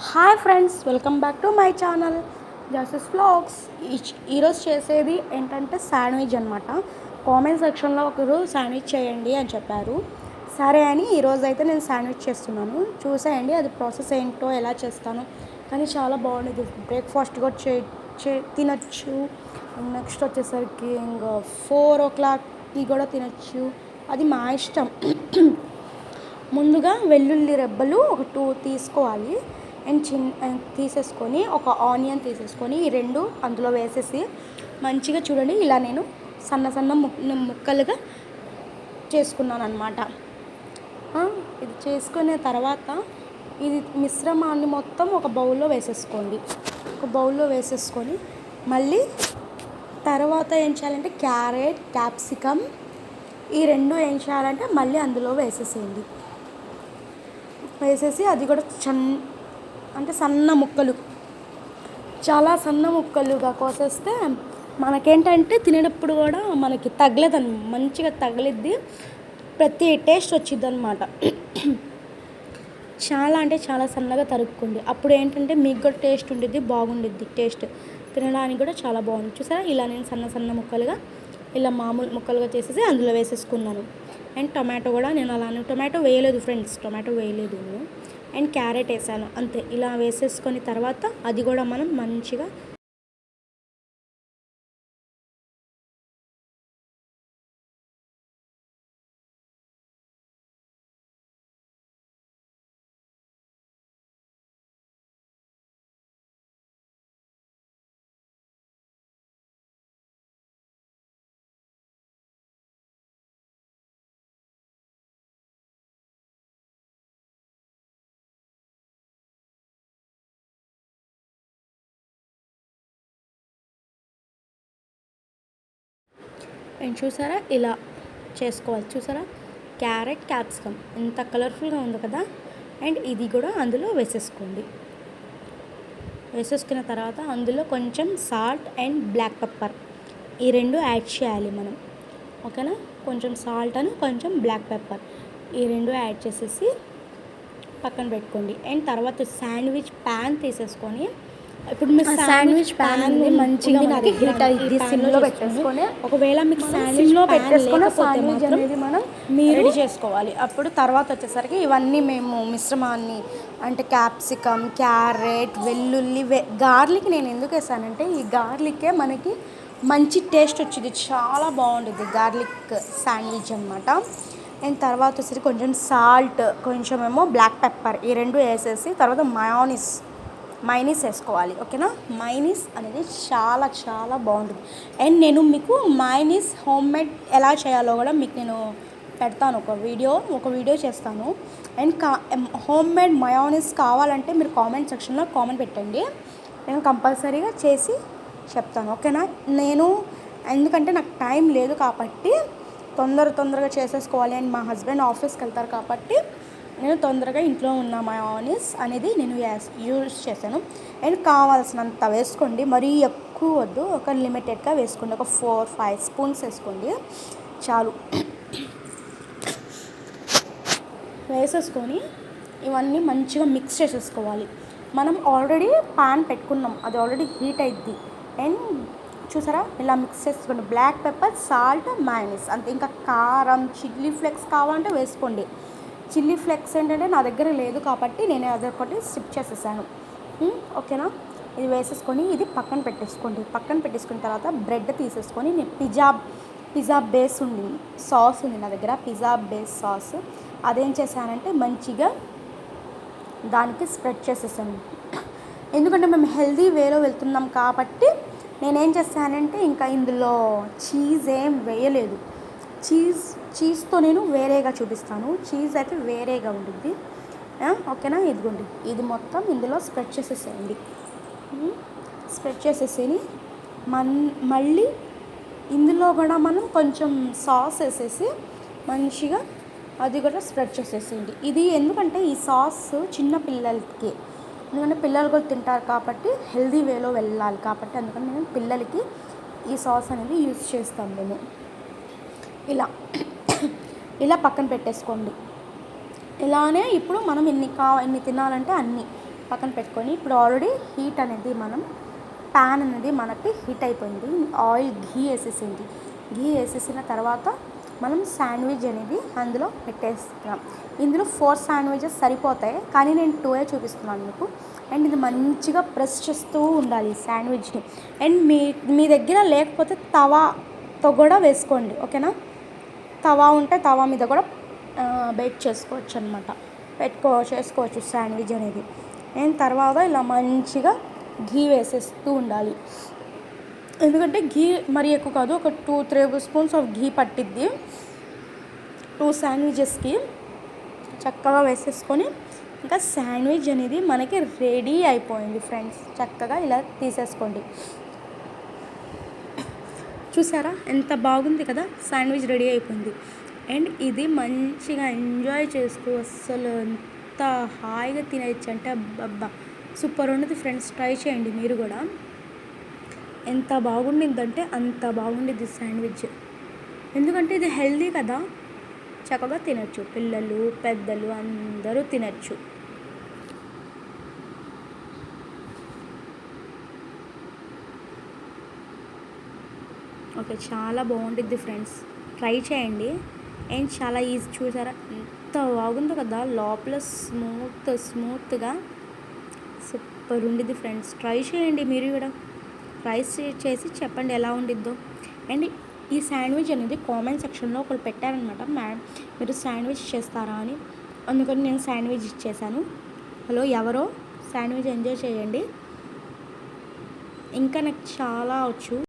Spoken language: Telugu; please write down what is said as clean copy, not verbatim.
Hi friends, welcome back to my channel జసస్ వ్లాగ్స్. ఈరోజు చేసేది ఏంటంటే శాండ్విచ్ అనమాట. కామెంట్ సెక్షన్లో ఒకరు శాండ్విచ్ చేయండి అని చెప్పారు. సరే అని ఈరోజు అయితే నేను శాండ్విచ్ చేస్తున్నాను. చూసేయండి అది ప్రాసెస్ ఏంటో, ఎలా చేస్తాను. కానీ చాలా బాగుండేది. బ్రేక్ఫాస్ట్ కూడా తినచ్చు. నెక్స్ట్ వచ్చేసరికి ఇంకా 4 o'clockకి కూడా తినచ్చు. అది మా ఇష్టం. ముందుగా వెల్లుల్లి రెబ్బలు ఒక 2 తీసుకోవాలి. అండ్ తీసేసుకొని ఒక ఆనియన్ తీసేసుకొని ఈ 2 అందులో వేసేసి మంచిగా చూడండి, ఇలా నేను సన్న సన్న ముక్కలుగా చేసుకున్నాను అనమాట. ఇది చేసుకునే తర్వాత ఇది మిశ్రమాన్ని మొత్తం ఒక బౌల్లో వేసేసుకోండి. ఒక బౌల్లో వేసేసుకొని మళ్ళీ తర్వాత ఏం చేయాలంటే క్యారెట్, క్యాప్సికమ్ ఈ 2 ఏం చేయాలంటే మళ్ళీ అందులో వేసేసేయండి. వేసేసి అది కూడా అంటే సన్న ముక్కలు, చాలా సన్న ముక్కలుగా కోసేస్తే మనకేంటంటే తినేటప్పుడు కూడా మనకి తగలేదని, మంచిగా తగిలిద్ది, ప్రతి టేస్ట్ వచ్చిద్ది అనమాట. చాలా అంటే చాలా సన్నగా తరుక్కోండి. అప్పుడు ఏంటంటే మీకు కూడా టేస్ట్ ఉండిద్ది, బాగుండిద్ది. టేస్ట్ తినడానికి కూడా చాలా బాగుంది. చూసారా, ఇలా నేను సన్న సన్న ముక్కలుగా ఇలా మామూలు ముక్కలుగా చేసేసి అందులో వేసేసుకున్నాను. అండ్ టొమాటో కూడా నేను అలానే, టొమాటో వేయలేదు ఫ్రెండ్స్, టొమాటో వేయలేదు నేను. అండ్ క్యారెట్ వేసాను అంతే. ఇలా వేసేసుకొని తర్వాత అది కూడా మనం మంచిగా అండ్ చూసారా ఇలా చేసుకోవాలి. చూసారా, క్యారెట్, క్యాప్సికమ్ ఎంత కలర్ఫుల్గా ఉంది కదా. అండ్ ఇది కూడా అందులో వేసేసుకోండి. వేసేసుకున్న తర్వాత అందులో కొంచెం సాల్ట్ అండ్ బ్లాక్ పెప్పర్ ఈ 2 యాడ్ చేయాలి మనం. ఓకేనా, కొంచెం సాల్ట్ అని కొంచెం బ్లాక్ పెప్పర్ ఈ 2 యాడ్ చేసేసి పక్కన పెట్టుకోండి. అండ్ తర్వాత శాండ్విచ్ ప్యాన్ తీసేసుకొని, ఇప్పుడు మీకు శాండ్విచ్ ప్యాన్ మంచిగా హీట్ అయ్యి సిమ్లో పెట్టేసుకొని, ఒకవేళ మీకు శాండ్విచ్లో పెట్టేసుకొని శాండ్విచ్ అనేది మనం మీరు రెడీ చేసుకోవాలి. అప్పుడు తర్వాత వచ్చేసరికి ఇవన్నీ మేము మిశ్రమాన్ని అంటే క్యాప్సికమ్, క్యారెట్, వెల్లుల్లి, గార్లిక్ నేను ఎందుకు వేసానంటే ఈ గార్లికే మనకి మంచి టేస్ట్ వచ్చింది, చాలా బాగుంటుంది గార్లిక్ శాండ్విచ్ అనమాట. అండ్ తర్వాత వచ్చేసరికి కొంచెం సాల్ట్, కొంచెం ఏమో బ్లాక్ పెప్పర్ ఈ 2 వేసేసి తర్వాత మైనీస్ వేసుకోవాలి. ఓకేనా, మైనీస్ అనేది చాలా చాలా బాగుంటుంది. అండ్ నేను మీకు మైనీస్ హోమ్ మేడ్ ఎలా చేయాలో కూడా మీకు నేను పెడతాను, ఒక వీడియో చేస్తాను. అండ్ హోమ్ మేడ్ మయోనీస్ కావాలంటే మీరు కామెంట్ సెక్షన్లో కామెంట్ పెట్టండి, నేను కంపల్సరీగా చేసి చెప్తాను. ఓకేనా, ఎందుకంటే నాకు టైం లేదు కాబట్టి తొందరగా చేసేసుకోవాలి. అండ్ మా హస్బెండ్ ఆఫీస్కి వెళ్తారు కాబట్టి నేను తొందరగా ఇంట్లో ఉన్న మయోనీస్ అనేది నేను యూజ్ చేశాను. అండ్ కావాల్సినంత వేసుకోండి, మరీ ఎక్కువ వద్దు, ఒక లిమిటెడ్గా వేసుకోండి. ఒక 4-5 స్పూన్స్ వేసుకోండి చాలు. వేసేసుకొని ఇవన్నీ మంచిగా మిక్స్ చేసేసుకోవాలి. మనం ఆల్రెడీ పాన్ పెట్టుకున్నాం, అది ఆల్రెడీ హీట్ అయింది. అండ్ చూసారా, ఇలా మిక్స్ చేసుకోండి. బ్లాక్ పెప్పర్, సాల్ట్, మైనస్ అంతే. ఇంకా కారం, చిల్లీ ఫ్లేక్స్ కావాలంటే వేసుకోండి. చిల్లీ ఫ్లేక్స్ ఏంటంటే నా దగ్గర లేదు కాబట్టి నేను అదొకటి స్కిప్ చేసేసాను. ఓకేనా, ఇది వేసేసుకొని ఇది పక్కన పెట్టేసుకోండి. పక్కన పెట్టేసుకున్న తర్వాత బ్రెడ్ తీసేసుకొని నేను పిజ్జా బేస్ సాస్ ఉంది నా దగ్గర, పిజ్జా బేస్ సాస్. అదేం చేశానంటే మంచిగా దానికి స్ప్రెడ్ చేసేసాను. ఎందుకంటే మేము హెల్దీ వేలో వెళ్తున్నాం కాబట్టి నేనేం చేశానంటే ఇంకా ఇందులో చీజ్ ఏం వేయలేదు. చీజ్తో నేను వేరేగా చూపిస్తాను. చీజ్ అయితే వేరేగా ఉంటుంది. ఓకేనా, ఇదిగోండి, ఇది మొత్తం ఇందులో స్ప్రెడ్ చేసేసేయండి. స్ప్రెడ్ చేసేసి మళ్ళీ ఇందులో కూడా మనం కొంచెం సాస్ వేసేసి మంచిగా అది కూడా స్ప్రెడ్ చేసేసేయండి. ఇది ఎందుకంటే ఈ సాస్ చిన్న పిల్లలకి, ఎందుకంటే పిల్లలు కూడా తింటారు కాబట్టి హెల్దీ వేలో వెళ్ళాలి కాబట్టి అందుకని నేను పిల్లలకి ఈ సాస్ అనేది యూజ్ చేస్తాం మేము. ఇలా పక్కన పెట్టేసుకోండి. ఇలానే ఇప్పుడు మనం ఎన్ని తినాలంటే అన్ని పక్కన పెట్టుకొని ఇప్పుడు ఆల్రెడీ హీట్ అనేది ప్యాన్ అనేది మనకి హీట్ అయిపోయింది. ఆయిల్ ఘీ వేసేసింది. ఘీ వేసేసిన తర్వాత మనం శాండ్విచ్ అనేది అందులో పెట్టేస్తున్నాం. ఇందులో 4 శాండ్విచెస్ సరిపోతాయి, కానీ నేను 2 చూపిస్తున్నాను మీకు. అండ్ ఇది మంచిగా ప్రెస్ చేస్తూ ఉండాలి ఈ శాండ్విచ్ని. అండ్ మీ దగ్గర లేకపోతే తవాతో కూడా వేసుకోండి, ఓకేనా. తవా ఉంటే తవా మీద కూడా బేక్ చేసుకోవచ్చు అనమాట, చేసుకోవచ్చు శాండ్విచ్ అనేది. అండ్ తర్వాత ఇలా మంచిగా ఘీ వేసేస్తూ ఉండాలి. ఎందుకంటే ఘీ మరీ ఎక్కువ కాదు, ఒక 2 టేబుల్ స్పూన్స్ ఆఫ్ ఘీ పట్టిద్ది 2 శాండ్విచెస్కి. చక్కగా వేసేసుకొని ఇంకా శాండ్విచ్ అనేది మనకి రెడీ అయిపోయింది ఫ్రెండ్స్. చక్కగా ఇలా తీసేసుకోండి. చూసారా ఎంత బాగుంది కదా, శాండ్విచ్ రెడీ అయిపోయింది. అండ్ ఇది మంచిగా ఎంజాయ్ చేస్తూ అస్సలు ఎంత హాయిగా తినేయచ్చు అంటే అబ్బా సూపర్ ఉన్నది ఫ్రెండ్స్. ట్రై చేయండి మీరు కూడా. ఎంత బాగుండిందంటే అంత బాగుండిద్ది శాండ్విచ్. ఎందుకంటే ఇది హెల్దీ కదా, చక్కగా తినచ్చు, పిల్లలు పెద్దలు అందరూ తినచ్చు. ఓకే, చాలా బాగుండిద్ది ఫ్రెండ్స్, ట్రై చేయండి. అండ్ చాలా ఈజీ. చూసారా ఎంత బాగుందో కదా, లోపల స్మూత్గా సూపర్ ఉండిద్ది ఫ్రెండ్స్. ట్రై చేయండి మీరు కూడా. ట్రై చేసి చెప్పండి ఎలా ఉండిద్దో. అండ్ ఈ శాండ్విచ్ అనేది కామెంట్ సెక్షన్లో ఒకరు పెట్టారనమాట, మేడం మీరు శాండ్విచ్ చేస్తారా అని. అందుకని నేను శాండ్విచ్ ఇచ్చేసాను. హలో ఎవరో, శాండ్విచ్ ఎంజాయ్ చేయండి. ఇంకా నాకు చాలా వచ్చు.